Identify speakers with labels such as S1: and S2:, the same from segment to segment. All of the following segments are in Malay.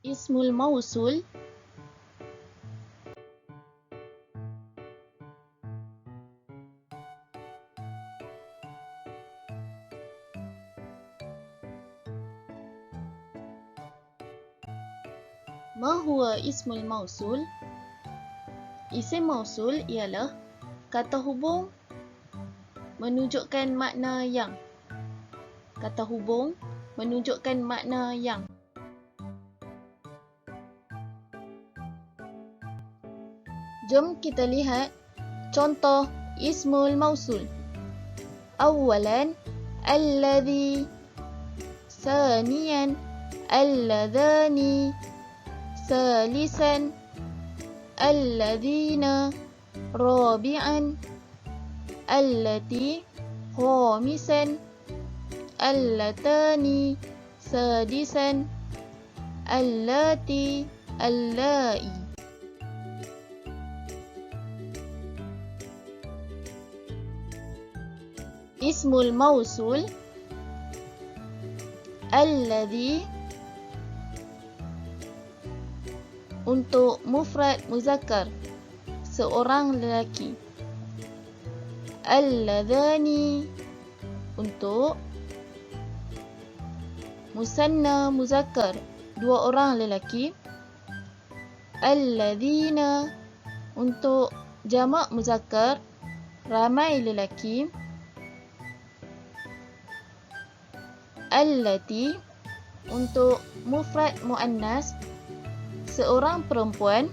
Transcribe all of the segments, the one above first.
S1: ismul mausul? Ma huwa ismul mausul? Isim mausul ialah kata hubung menunjukkan makna yang. Kata hubung menunjukkan makna yang. Jom kita lihat contoh ismul mausul. Awalan, alladhi. Saniyan, alladhani. Salisan, alladhina. Rabi'an, allati. Khamisan, allatani. Sadisan, allati. Allai. Ismul mausul alladhi untuk mufrad muzakkar, seorang lelaki. Alladhani untuk musanna muzakkar, dua orang lelaki. Alladhina untuk jamak muzakkar, ramai lelaki. Allati untuk mufrad muannas, seorang perempuan.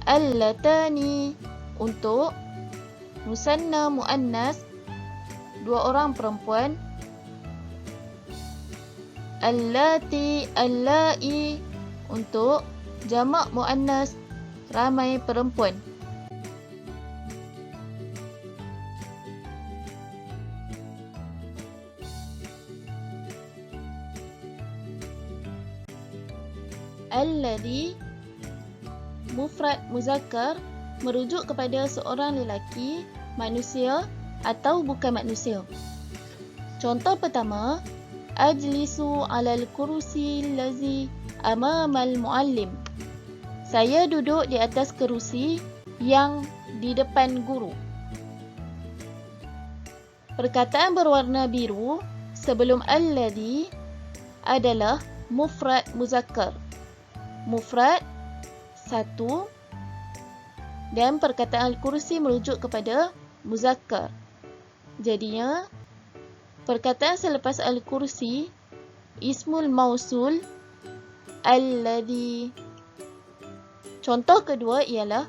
S1: Allatani untuk musanna muannas, dua orang perempuan. Allati, allai untuk jamak muannas, ramai perempuan. Alladhi mufrad muzakkar merujuk kepada seorang lelaki, manusia atau bukan manusia. Contoh pertama, ajlisu 'alal kursi allazi amamal muallim. Saya duduk di atas kerusi yang di depan guru. Perkataan berwarna biru sebelum alladhi adalah mufrad muzakkar. Mufrad satu dan perkataan al-kursi merujuk kepada muzakkar. Jadinya perkataan selepas al-kursi ismul mausul alladhi. Contoh kedua ialah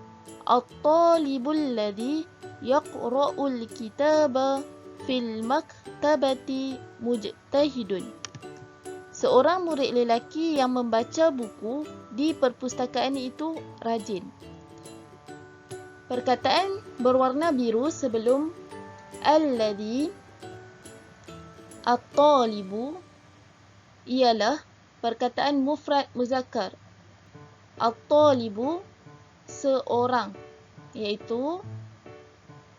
S1: at-talibul ladhi yaqra'ul kitaba fil maktabati mujtahidun. Seorang murid lelaki yang membaca buku di perpustakaan itu rajin. Perkataan berwarna biru sebelum alladhi at-talibu ialah perkataan mufrad muzakkar. At-talibu seorang, iaitu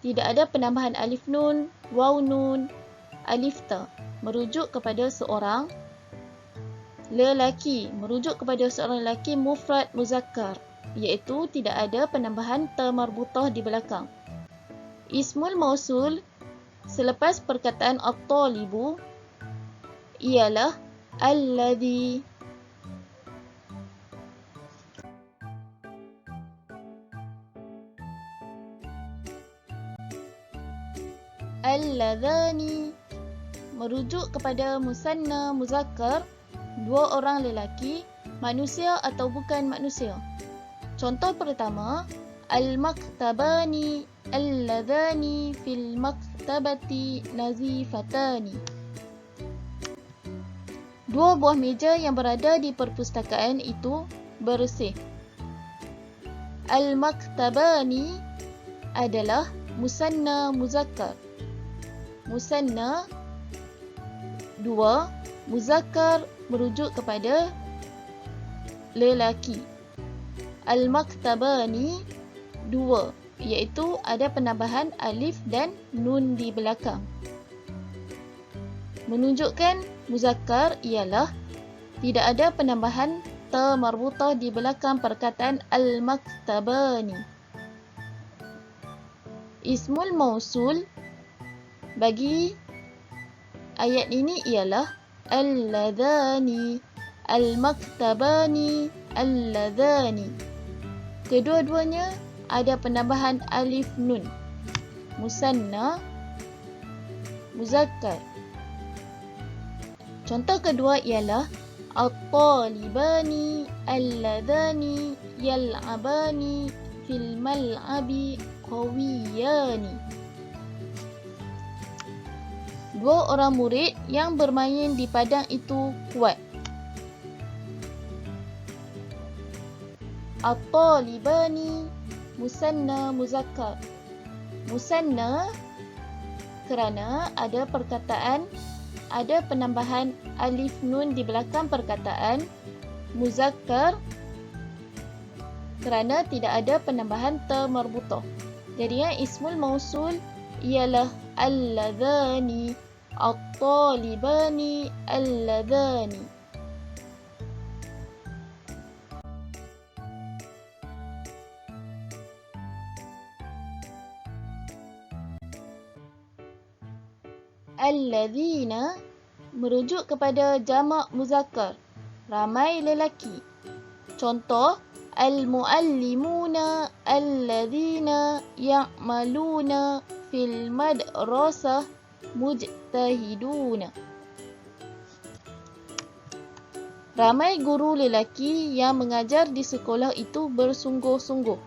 S1: tidak ada penambahan alif nun, waw nun, alif ta, merujuk kepada seorang lelaki, merujuk kepada seorang lelaki mufrad muzakkar, iaitu tidak ada penambahan ta marbutah di belakang. Ismul mausul selepas perkataan at-talibu ialah alladhi. Alladhani merujuk kepada musanna muzakkar, dua orang lelaki, manusia atau bukan manusia. Contoh pertama, al-maktabani alladhani fil maktabati nazifatani. Dua buah meja yang berada di perpustakaan itu bersih. Al-maktabani adalah musanna muzakkar. Musanna dua, muzakkar merujuk kepada lelaki. Al-maktabani dua, iaitu ada penambahan alif dan nun di belakang. Menunjukkan muzakkar ialah tidak ada penambahan ta marbutah di belakang perkataan al-maktabani. Ismul mausul bagi ayat ini ialah al-ladhani, al-maktabani, al-ladhani. Kedua-duanya ada penambahan alif nun. Musanna, muzakkar. Contoh kedua ialah at-talibani, al-ladhani, yal'abani, fil mal'abi, qawiyani. Dua orang murid yang bermain di padang itu kuat. At-talibani, musanna, muzakkar. Musanna kerana ada penambahan alif nun di belakang perkataan. Muzakkar kerana tidak ada penambahan ta marbutah. Jadi ismul mausul ialah al-ladhani, at-talibani, al-ladhani. Al-ladhina merujuk kepada jamak muzakkar, ramai lelaki. Contoh, al-muallimuna alladhina ya'maluna fil madrasah mujtahiduna. Ramai guru lelaki yang mengajar di sekolah itu bersungguh-sungguh.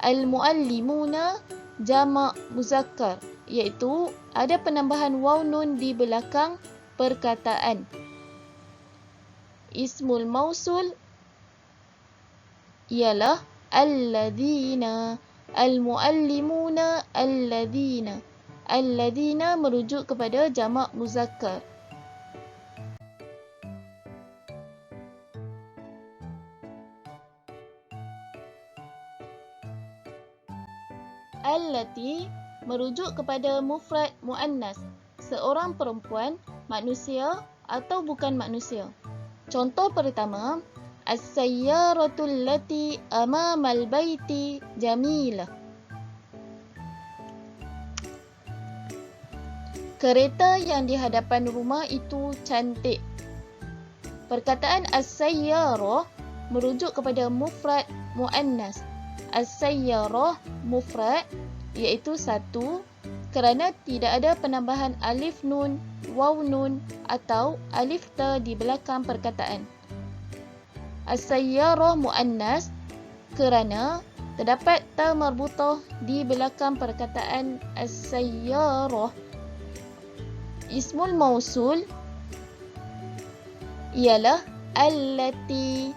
S1: Al-muallimuna jamak muzakkar, iaitu ada penambahan waw nun di belakang perkataan. Ismul mausul ialah alladhina, al-muallimuna alladhina. Alladhina merujuk kepada jamak muzakkar. Allati merujuk kepada mufrad muannas, seorang perempuan, manusia atau bukan manusia. Contoh pertama, as-sayyaratul lati amamal baiti jamilah. Kereta yang di hadapan rumah itu cantik. Perkataan as-sayyarah merujuk kepada mufrad muannas. As-sayyarah mufrad iaitu satu kerana tidak ada penambahan alif nun, waw nun atau alif ta di belakang perkataan. As-sayyarah muannas kerana terdapat ta marbutah di belakang perkataan as-sayyarah. Ismul mausul ialah allati,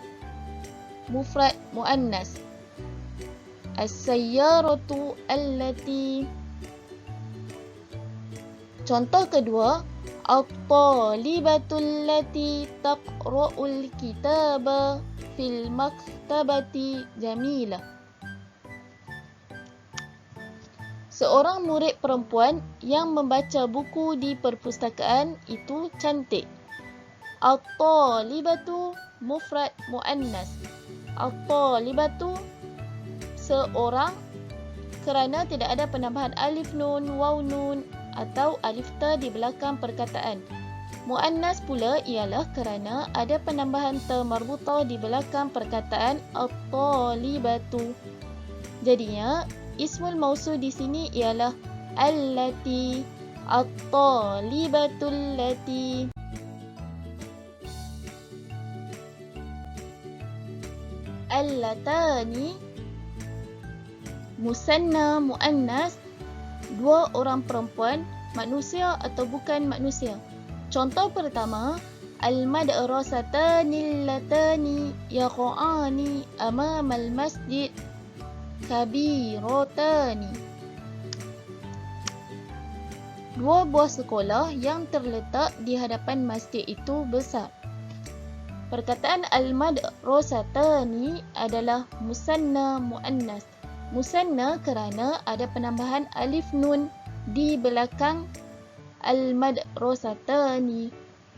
S1: mufrad muannas. As-sayyaratu allati. Contoh kedua, at-talibatu allati taqra'ul kitaba fil maktabati jamilah. Seorang murid perempuan yang membaca buku di perpustakaan itu cantik. At-talibatu mufrad muannas. At-talibatu seorang kerana tidak ada penambahan alif nun, waw nun atau alif ta di belakang perkataan. Muannas pula ialah kerana ada penambahan ta marbutah di belakang perkataan at-talibatu. Jadinya ismul mausul di sini ialah allati, at-talibatul lati. Allatani musanna muannas, dua orang perempuan, manusia atau bukan manusia. Contoh pertama, al-madrasatani allatani yaqa'ani amamal masjid kabiratani. Dua buah sekolah yang terletak di hadapan masjid itu besar. Perkataan al-madrasatani adalah musanna muannas. Musanna kerana ada penambahan alif nun di belakang al-madrasatani,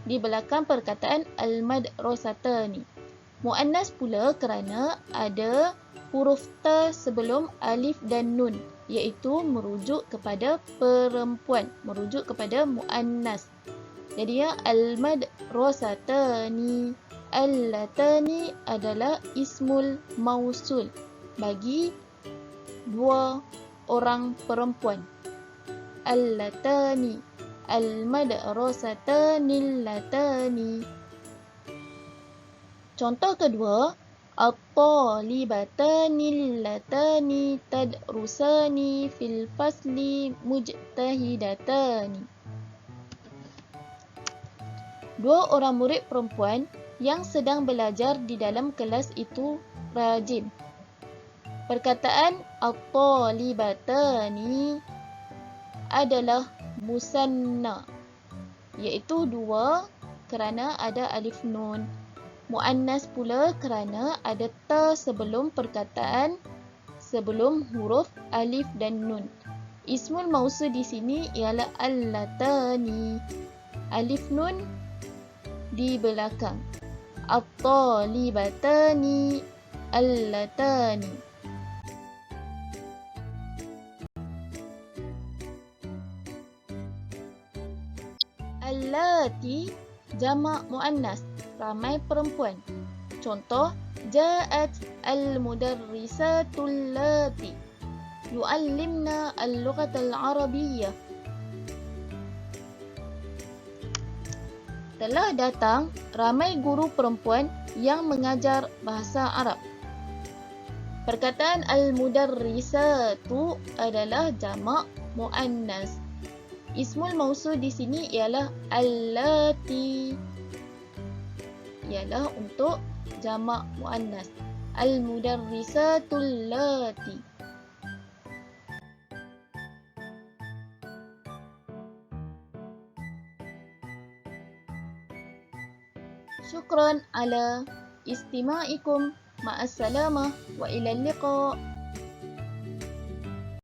S1: di belakang perkataan al-madrasatani. Muannas pula kerana ada huruf ta sebelum alif dan nun, iaitu merujuk kepada perempuan, merujuk kepada muannas. Jadi ya, al-madrasatani, allatani adalah ismul mausul bagi dua orang perempuan. Allatani, al-madrasatani allatani. Contoh kedua, at-talibatani allatani tadrusani fil fasli mujtahidatani. Dua orang murid perempuan yang sedang belajar di dalam kelas itu rajin. Perkataan at-talibatani adalah musanna, iaitu dua kerana ada alif nun. Muannas pula kerana ada ta sebelum perkataan, sebelum huruf alif dan nun. Ismul mausul di sini ialah allatani. Alif nun di belakang. At-talibatani allatani. Allati jamak muannas, ramai perempuan. Contoh, ja'at al-mudarrisatul lati yu'allimna al-lughatal arabiyyah. Telah datang ramai guru perempuan yang mengajar bahasa Arab. Perkataan al-mudarrisatu adalah jamak muannas. Ismul mausul di sini ialah allati, ialah untuk jamak muannas. Al-mudarrisatul lati. Syukran ala istima'ikum. Ma'assalamah wa ilal liqa'.